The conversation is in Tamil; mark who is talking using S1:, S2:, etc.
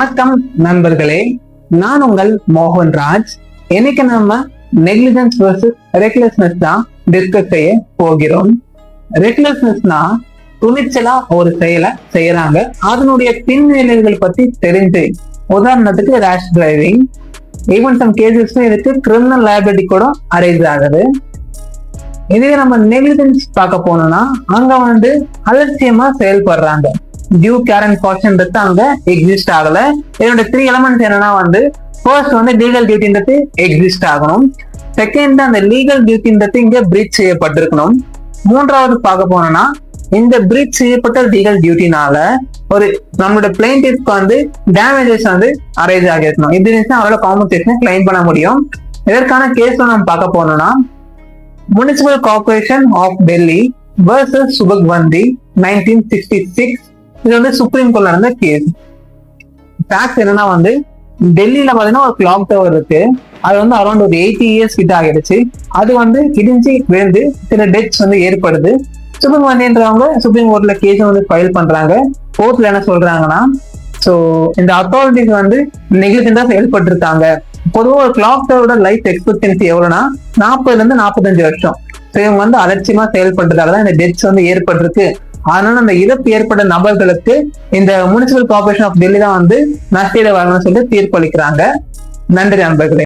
S1: வணக்கம் நண்பர்களே, நான் உங்கள் மோகன்ராஜ். இன்னைக்கு நம்ம நெக்லிஜென்ஸ் வர்சஸ் ரெக்லெஸ்னஸ் தான் டிஸ்கஸ் செய்ய போகிறோம். ரெக்லெஸ்னஸ்னா துணிச்சலா ஒரு செயலை செய்யறாங்க, அதனுடைய பின்விளைவுகள் பத்தி தெரிஞ்சு. உதாரணத்துக்கு ரேஷ் டிரைவிங், ஈவன் சம் கேசஸ்ல இதுக்கு கிரிமினல் லைபிலிட்டி கூட அரைஸ் ஆகுது. இதே நம்ம நெக்லிஜென்ஸ் பார்க்க போனோம்னா அங்க அலட்சியமா செயல்படுறாங்க. டியூ கேர் அண்ட் காஷன்றது அங்க எக்ஸிஸ்ட் ஆகல. இதோட 3 எலிமெண்ட்ஸ் என்னன்னா ஃபர்ஸ்ட் லீகல் டியூட்டின்றது எக்ஸிஸ்ட் ஆகணும். செகண்ட் அந்த லீகல் டியூட்டின்றது இங்க பிரீச் செய்யப்பட்டிருக்கணும். மூன்றாவது பார்க்க போனோம்னா இந்த பிரீச் செய்யப்பட்ட லீகல் டியூட்டினால நம்மளோட பிளைன்டிஃப்க்கு டேமேஜஸ் அரைஸ் ஆகிருக்கணும். இது இருந்துச்சுன்னா அவரோட காம்பன்சேஷனை கிளைம் பண்ண முடியும். இதற்கான கேஸ் நம்ம பார்க்க போனோம்னா municipal corporation of Delhi versus Subhagwanti 1966. இது சுப்ரீம் கோர்ட்ல நடந்த கேஸ். ஃபேக்ட் என்னன்னா டெல்லியில பாத்தீங்கன்னா ஒரு கிளாக் டவர் இருக்கு. அது அரௌண்ட் ஒரு 80 இயர்ஸ் கிட்ட ஆகிடுச்சு. அது இடிஞ்சு விழுந்து சில டெத்ஸ் ஏற்படுது. சுப்ரீம்வந்தின்றவங்க சுப்ரீம் கோர்ட்ல கேஸ் ஃபைல் பண்றாங்க. கோர்ட்ல என்ன சொல்றாங்கன்னா, சோ இந்த அத்தாரிட்டிஸ் நெக்லிஜென்ட்டா செயல்பட்டு இருக்காங்க. பொதுவாக ஒரு கிளாக் டவரோட லைஃப் எக்ஸ்பெக்டன்சி எவ்வளவுனா 40 இருந்து 45 வருஷம். இவங்க அலட்சியமா செயல்பட்டதால தான் இந்த டெத்ஸ் ஏற்பட்டிருக்கு. அதனால அந்த இழப்பு ஏற்பட்ட நபர்களுக்கு இந்த முனிசிபல் கார்பரேஷன் ஆஃப் டெல்லி தான் நஷ்டஈடு வரணும்னு சொல்லிட்டு தீர்ப்பளிக்கிறாங்க. நன்றி நண்பர்களே.